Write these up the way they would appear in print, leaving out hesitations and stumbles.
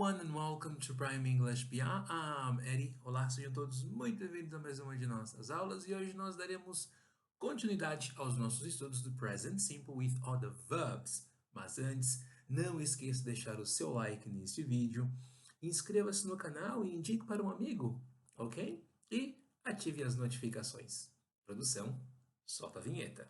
everyone and welcome to Prime English Beyond. I'm Eddie. Olá, sejam todos muito bem-vindos a mais uma de nossas aulas e hoje nós daremos continuidade aos nossos estudos do Present Simple with other verbs. Mas antes, não esqueça de deixar o seu like neste vídeo, inscreva-se no canal e indique para um amigo, ok? E ative as notificações. Produção, solta a vinheta.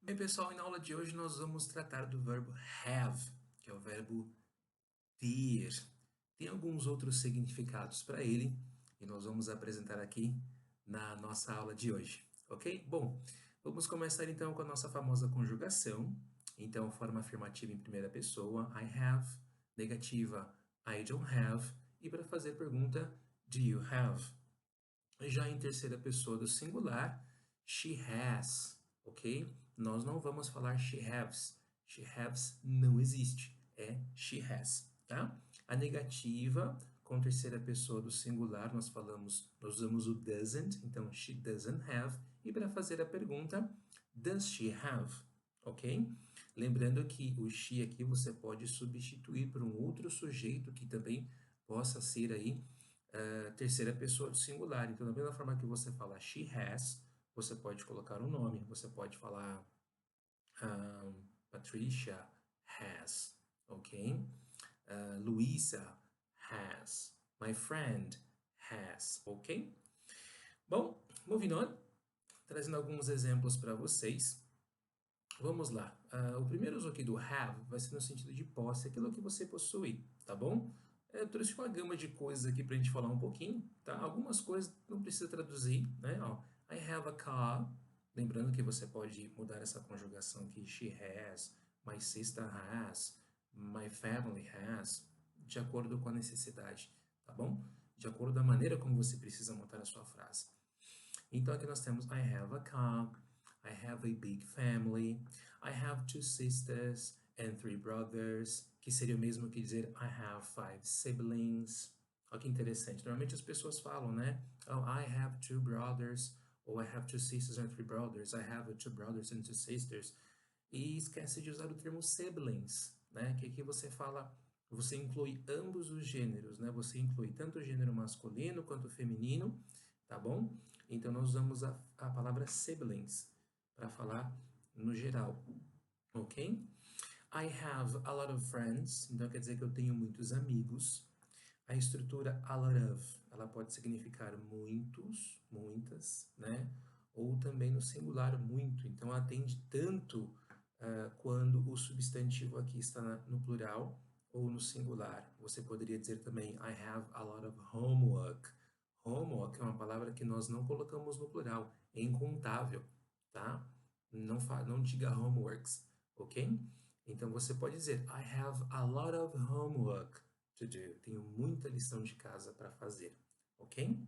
Bem, pessoal, e na aula de hoje nós vamos tratar do verbo have, que é o verbo ter. Tem alguns outros significados para ele e nós vamos apresentar aqui na nossa aula de hoje, ok? Bom, vamos começar então com a nossa famosa conjugação. Então, forma afirmativa em primeira pessoa, I have, negativa, I don't have, e para fazer pergunta, do you have? Já em terceira pessoa do singular, she has, ok? Nós não vamos falar she has. She has não existe, é she has, tá? A negativa, com terceira pessoa do singular, nós usamos o doesn't, então she doesn't have. E para fazer a pergunta, does she have, ok? Lembrando que o she aqui você pode substituir por um outro sujeito que também possa ser aí terceira pessoa do singular. Então, da mesma forma que você fala she has, você pode colocar um nome. Você pode falar Patricia has, ok? Luisa has. My friend has, ok? Bom, moving on, trazendo alguns exemplos para vocês. Vamos lá. O primeiro uso aqui do have vai ser no sentido de posse, aquilo que você possui, tá bom? Eu trouxe uma gama de coisas aqui para a gente falar um pouquinho, tá? Algumas coisas não precisa traduzir, né? Ó, I have a car. Lembrando que você pode mudar essa conjugação aqui, she has, my sister has, my family has, de acordo com a necessidade, tá bom? De acordo com a maneira como você precisa montar a sua frase. Então aqui nós temos I have a car, I have a big family, I have 2 sisters and 3 brothers, que seria o mesmo que dizer I have 5 siblings. Olha que interessante. Normalmente as pessoas falam, né? Oh, I have 2 brothers, ou I have 2 sisters and 3 brothers, I have 2 brothers and 2 sisters. E esquece de usar o termo siblings, né? Que aqui você fala, você inclui ambos os gêneros, né? Você inclui tanto o gênero masculino quanto o feminino, tá bom? Então nós usamos a palavra siblings para falar no geral, ok? I have a lot of friends, então quer dizer que eu tenho muitos amigos. A estrutura a lot of, ela pode significar muitos, muitas, né? Ou também no singular muito, então atende tanto quando o substantivo aqui está no plural ou no singular. Você poderia dizer também I have a lot of homework. Homework é uma palavra que nós não colocamos no plural, é incontável, tá? Não diga homeworks, ok? Então você pode dizer I have a lot of homework to do. Tenho muita lição de casa para fazer, ok?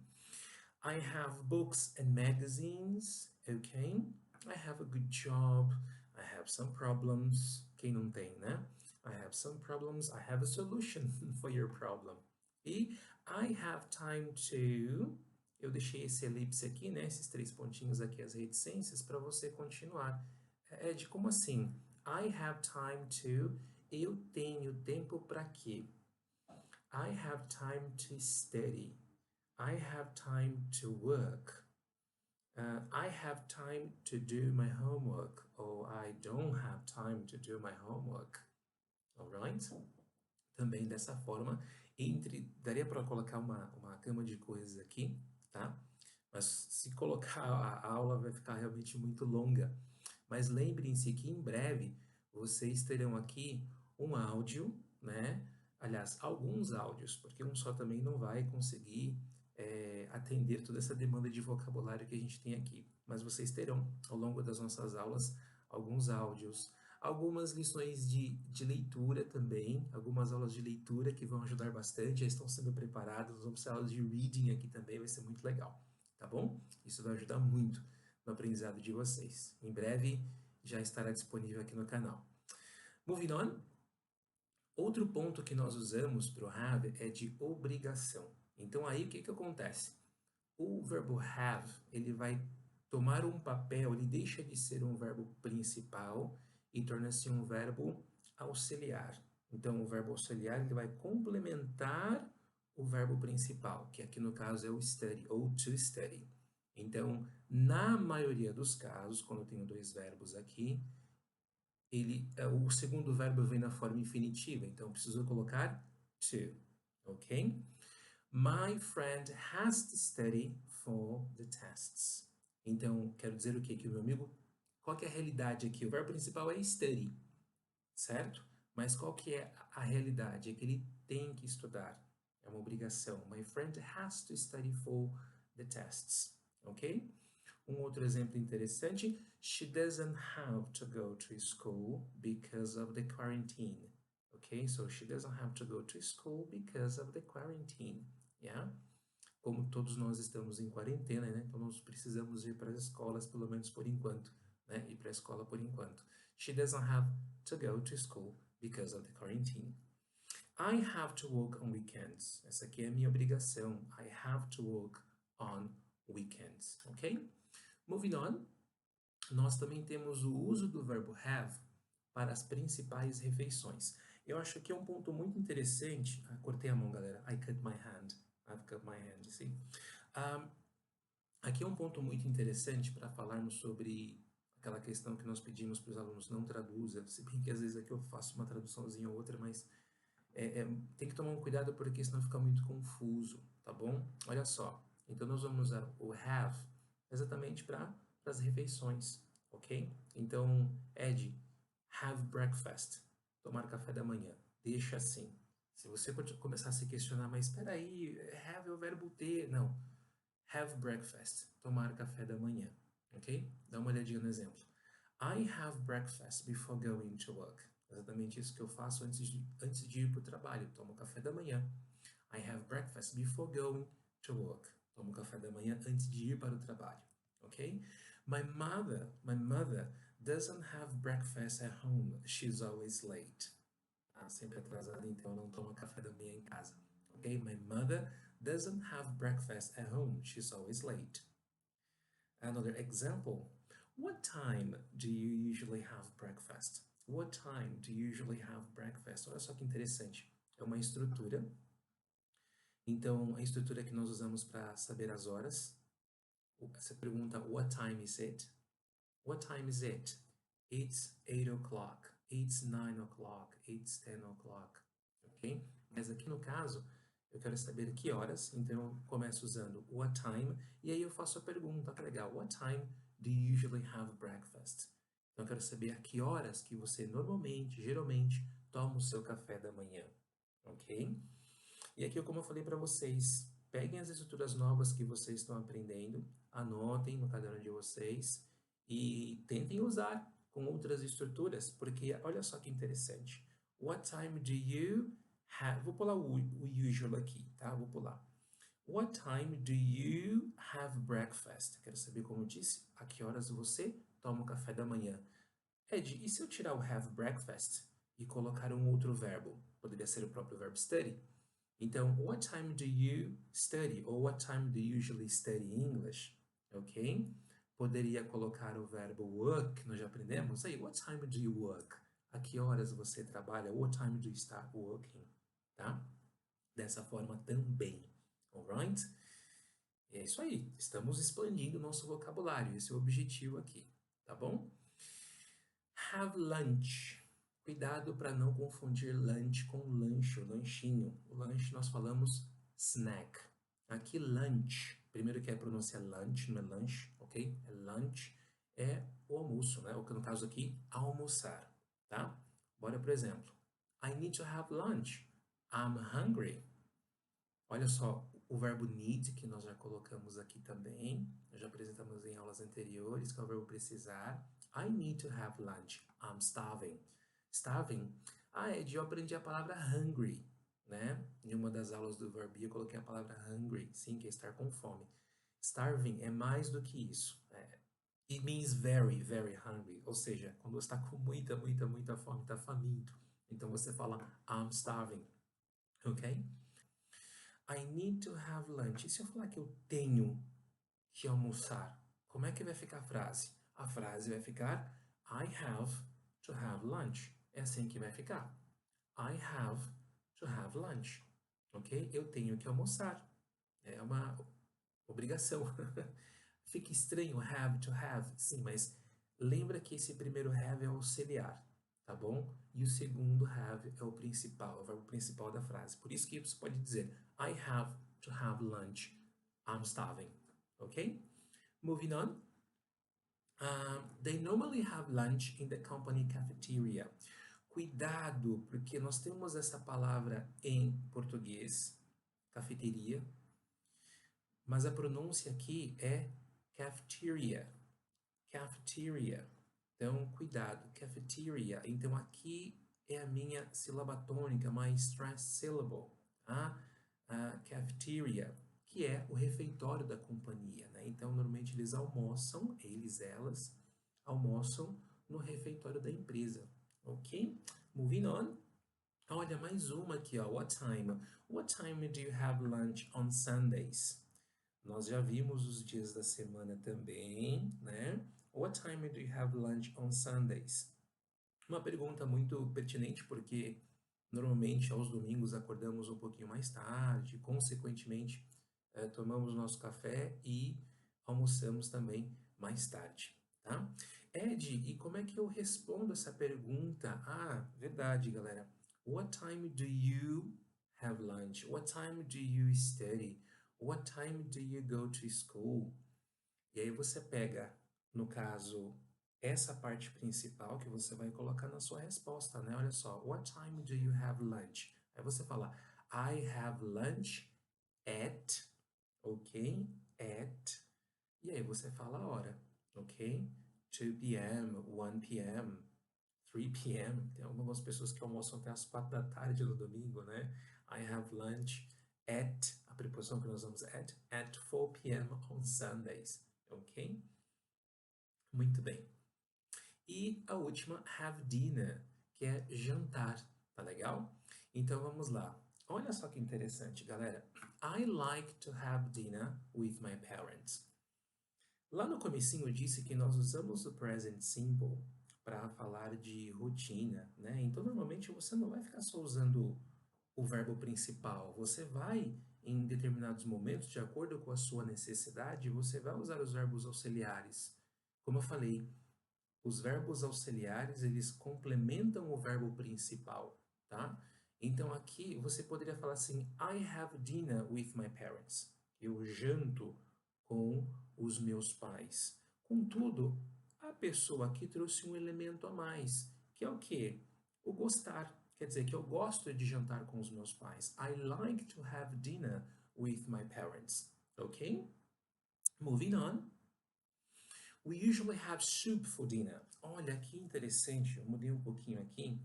I have books and magazines, ok? I have a good job. I have some problems. Quem não tem, né? I have some problems. I have a solution for your problem. E I have time to... Eu deixei esse elipse aqui, né? Esses 3 pontinhos aqui, as reticências, para você continuar. De como assim? I have time to... Eu tenho tempo para quê? I have time to study. I have time to work. I have time to do my homework. Or I don't have time to do my homework. Alright? Também dessa forma, daria para colocar uma gama de coisas aqui, tá? Mas se colocar a aula vai ficar realmente muito longa. Mas lembrem-se que em breve vocês terão aqui um áudio, né? Aliás, alguns áudios, porque um só também não vai conseguir atender toda essa demanda de vocabulário que a gente tem aqui. Mas vocês terão, ao longo das nossas aulas, alguns áudios, algumas lições de leitura também, algumas aulas de leitura que vão ajudar bastante, já estão sendo preparadas, vamos ter aulas de reading aqui também, vai ser muito legal, tá bom? Isso vai ajudar muito no aprendizado de vocês. Em breve já estará disponível aqui no canal. Moving on, outro ponto que nós usamos para o have é de obrigação. Então aí o que acontece? O verbo have, ele vai tomar um papel, ele deixa de ser um verbo principal e torna-se um verbo auxiliar. Então, o verbo auxiliar ele vai complementar o verbo principal, que aqui no caso é o study ou to study. Então, na maioria dos casos, quando eu tenho dois verbos aqui, o segundo verbo vem na forma infinitiva, então eu preciso colocar to, ok? My friend has to study for the tests. Então, quero dizer o que aqui, meu amigo? Qual que é a realidade aqui? O verbo principal é study, certo? Mas qual que é a realidade? É que ele tem que estudar. É uma obrigação. My friend has to study for the tests, ok? Um outro exemplo interessante, she doesn't have to go to school because of the quarantine. Okay, so she doesn't have to go to school because of the quarantine. Yeah? Como todos nós estamos em quarentena, né? Então nós precisamos ir para as escolas, pelo menos por enquanto, né? Ir para a escola por enquanto. She doesn't have to go to school because of the quarantine. I have to work on weekends. Essa aqui é a minha obrigação. I have to work on weekends, ok? Moving on, nós também temos o uso do verbo have para as principais refeições. Eu acho que é um ponto muito interessante. Cortei a mão, galera. I cut my hand. I've cut my hand, see? Aqui é um ponto muito interessante para falarmos sobre aquela questão que nós pedimos para os alunos não traduza, se bem que às vezes aqui eu faço uma traduçãozinha ou outra, mas tem que tomar um cuidado porque senão fica muito confuso, tá bom? Olha só, então nós vamos usar o have exatamente para as refeições, ok? Então, Ed, have breakfast, tomar café da manhã, deixa assim. Se você começar a se questionar, mas espera aí, have é o verbo ter, não. Have breakfast, tomar café da manhã, ok? Dá uma olhadinha no exemplo. I have breakfast before going to work. Exatamente isso que eu faço antes de ir para o trabalho. Tomo café da manhã. I have breakfast before going to work. Tomo café da manhã antes de ir para o trabalho, ok? My mother doesn't have breakfast at home. She's always late. Sempre atrasada, então não toma café da manhã em casa. Ok? My mother doesn't have breakfast at home. She's always late. Another example. What time do you usually have breakfast? What time do you usually have breakfast? Olha só que interessante. É uma estrutura. Então, a estrutura que nós usamos para saber as horas. Você pergunta, what time is it? What time is it? It's 8 o'clock. It's 9 o'clock. It's 10 o'clock. Ok? Mas aqui no caso, eu quero saber que horas, então eu começo usando what time, e aí eu faço a pergunta, legal, what time do you usually have breakfast? Então eu quero saber a que horas que você normalmente, geralmente, toma o seu café da manhã, ok? E aqui, como eu falei para vocês, peguem as estruturas novas que vocês estão aprendendo, anotem no caderno de vocês e tentem usar com outras estruturas, porque olha só que interessante. What time do you have... Vou pular o usual aqui, tá? Vou pular. What time do you have breakfast? Quero saber, como eu disse, a que horas você toma o café da manhã. Ed, e se eu tirar o have breakfast e colocar um outro verbo? Poderia ser o próprio verbo study? Então, what time do you study? Ou what time do you usually study English? Ok? Poderia colocar o verbo work, que nós já aprendemos. Aí, what time do you work? A que horas você trabalha? What time do you start working? Tá? Dessa forma também. Alright? E é isso aí. Estamos expandindo o nosso vocabulário. Esse é o objetivo aqui. Tá bom? Have lunch. Cuidado para não confundir lunch com lanche, o lanchinho. O lanche nós falamos snack. Aqui lunch, primeiro que é pronunciar lunch, não é lanche, ok? É lunch, é o almoço, né? O que no caso aqui, almoçar, tá? Bora pro exemplo. I need to have lunch. I'm hungry. Olha só, o verbo need, que nós já colocamos aqui também, nós já apresentamos em aulas anteriores, que é o verbo precisar. I need to have lunch. I'm starving. Starving. Ed, eu aprendi a palavra hungry, né? Em uma das aulas do verbo eu coloquei a palavra hungry, sim, que é estar com fome. Starving é mais do que isso. It means very, very hungry. Ou seja, quando você está com muita, muita, muita fome, está faminto. Então você fala, I'm starving. Ok? I need to have lunch. E se eu falar que eu tenho que almoçar, como é que vai ficar a frase? A frase vai ficar I have to have lunch. É assim que vai ficar. I have to have lunch. Ok? Eu tenho que almoçar. É uma obrigação. Fica estranho to have, sim, mas lembra que esse primeiro have é auxiliar, tá bom? E o segundo have é o principal, é o verbo principal da frase. Por isso que você pode dizer I have to have lunch. I'm starving. Ok? Moving on. They normally have lunch in the company cafeteria. Cuidado, porque nós temos essa palavra em português, cafeteria, mas a pronúncia aqui é cafeteria. Cafeteria. Então, cuidado, cafeteria. Então, aqui é a minha sílaba tônica, my stress syllable, tá? Cafeteria, que é o refeitório da companhia, né? Então, normalmente eles almoçam, eles, elas, almoçam no refeitório da empresa, ok? Moving on. Olha, mais uma aqui, ó. What time? What time do you have lunch on Sundays? Nós já vimos os dias da semana também, né? What time do you have lunch on Sundays? Uma pergunta muito pertinente porque normalmente aos domingos acordamos um pouquinho mais tarde, consequentemente tomamos nosso café e almoçamos também mais tarde, tá? Ed, e como é que eu respondo essa pergunta? Ah, verdade, galera. What time do you have lunch? What time do you study? What time do you go to school? E aí você pega, no caso, essa parte principal que você vai colocar na sua resposta, né? Olha só, what time do you have lunch? Aí você fala, I have lunch at, ok? At. E aí você fala a hora, ok? 2 p.m., 1 p.m., 3 p.m. Tem algumas pessoas que almoçam até as 4 da tarde no domingo, né? I have lunch at, a preposição que nós usamos at 4 p.m. on Sundays, ok? Muito bem. E a última, have dinner, que é jantar, tá legal? Então vamos lá. Olha só que interessante, galera. I like to have dinner with my parents. Lá no comecinho eu disse que nós usamos o present simple para falar de rotina, né? Então normalmente você não vai ficar só usando o verbo principal, você vai em determinados momentos, de acordo com a sua necessidade, você vai usar os verbos auxiliares. Como eu falei, os verbos auxiliares, eles complementam o verbo principal, tá? Então aqui você poderia falar assim, I have dinner with my parents. Eu janto com os meus pais. Contudo, a pessoa aqui trouxe um elemento a mais, que é o quê? O gostar. Quer dizer, que eu gosto de jantar com os meus pais. I like to have dinner with my parents. Ok? Moving on. We usually have soup for dinner. Olha, que interessante. Eu mudei um pouquinho aqui,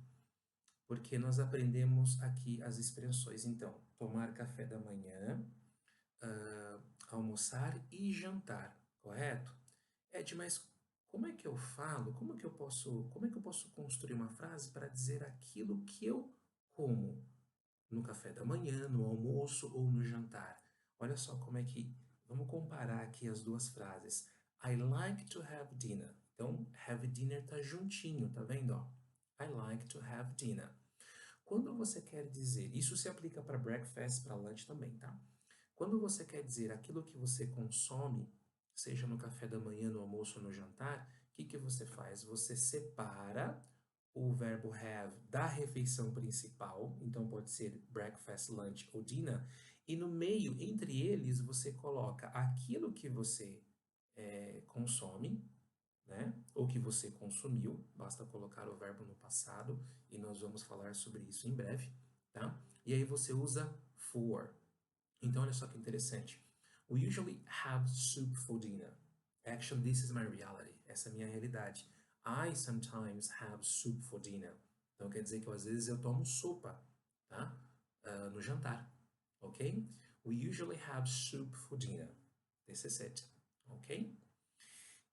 porque nós aprendemos aqui as expressões. Então, tomar café da manhã, almoçar e jantar, correto? Ed, mas como é que eu falo? Como é que eu posso construir uma frase para dizer aquilo que eu como no café da manhã, no almoço ou no jantar? Olha só como é que vamos comparar aqui as duas frases. I like to have dinner. Então, have dinner tá juntinho, tá vendo, ó? I like to have dinner. Quando você quer dizer, isso se aplica para breakfast, para lunch também, tá? Quando você quer dizer aquilo que você consome, seja no café da manhã, no almoço ou no jantar, o que que você faz? Você separa o verbo have da refeição principal, então pode ser breakfast, lunch ou dinner, e no meio, entre eles, você coloca aquilo que você consome, né? Ou que você consumiu, basta colocar o verbo no passado, e nós vamos falar sobre isso em breve, tá? E aí você usa for. Então, olha só que interessante. We usually have soup for dinner. Actually, this is my reality. Essa é a minha realidade. I sometimes have soup for dinner. Então, quer dizer que às vezes eu tomo sopa, tá? No jantar, ok? We usually have soup for dinner. This is it, ok?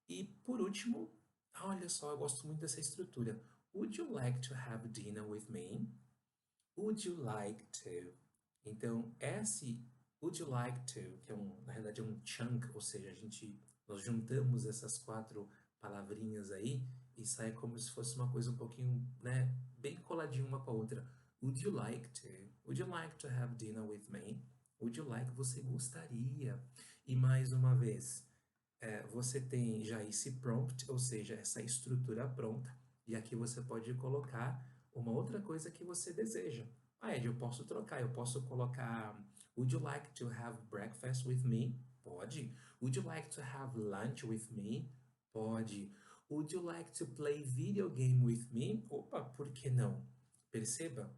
E, por último, olha só, eu gosto muito dessa estrutura. Would you like to have dinner with me? Would you like to? Então, esse would you like to, que é na realidade é um chunk, ou seja, a gente Nós juntamos essas 4 palavrinhas aí e sai como se fosse uma coisa um pouquinho, né, bem coladinha uma com a outra. Would you like to? Would you like to have dinner with me? Would you like? Você gostaria? E mais uma vez, você tem já esse prompt, ou seja, essa estrutura pronta, e aqui você pode colocar uma outra coisa que você deseja. Ah, Ed, eu posso trocar, eu posso colocar Would you like to have breakfast with me? Pode. Would you like to have lunch with me? Pode. Would you like to play video game with me? Opa, por que não? Perceba,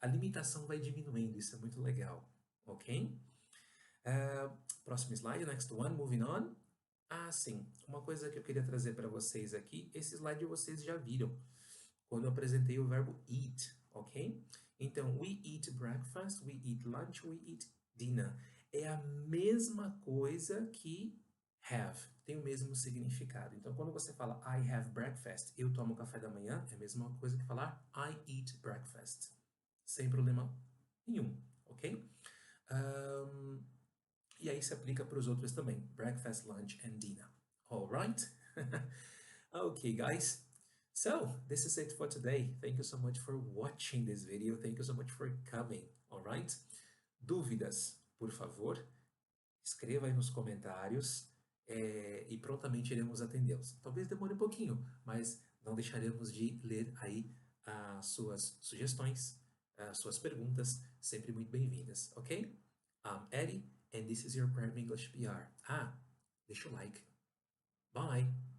a limitação vai diminuindo, isso é muito legal, ok? Próximo slide, next one, moving on. Ah, sim, uma coisa que eu queria trazer para vocês aqui, esse slide vocês já viram, quando eu apresentei o verbo eat, ok? Então, we eat breakfast, we eat lunch, we eat dinner. É a mesma coisa que have, tem o mesmo significado. Então, quando você fala I have breakfast, eu tomo café da manhã, é a mesma coisa que falar I eat breakfast. Sem problema nenhum, ok? E aí se aplica para os outros também. Breakfast, lunch and dinner. All right? Okay, guys. So, this is it for today. Thank you so much for watching this video. Thank you so much for coming. All right? Dúvidas, por favor, escreva aí nos comentários e prontamente iremos atendê-los. Talvez demore um pouquinho, mas não deixaremos de ler aí as suas sugestões, as suas perguntas, sempre muito bem-vindas, ok? I'm Eddie, and this is your Prime English PR. Ah, deixa o like. Bye!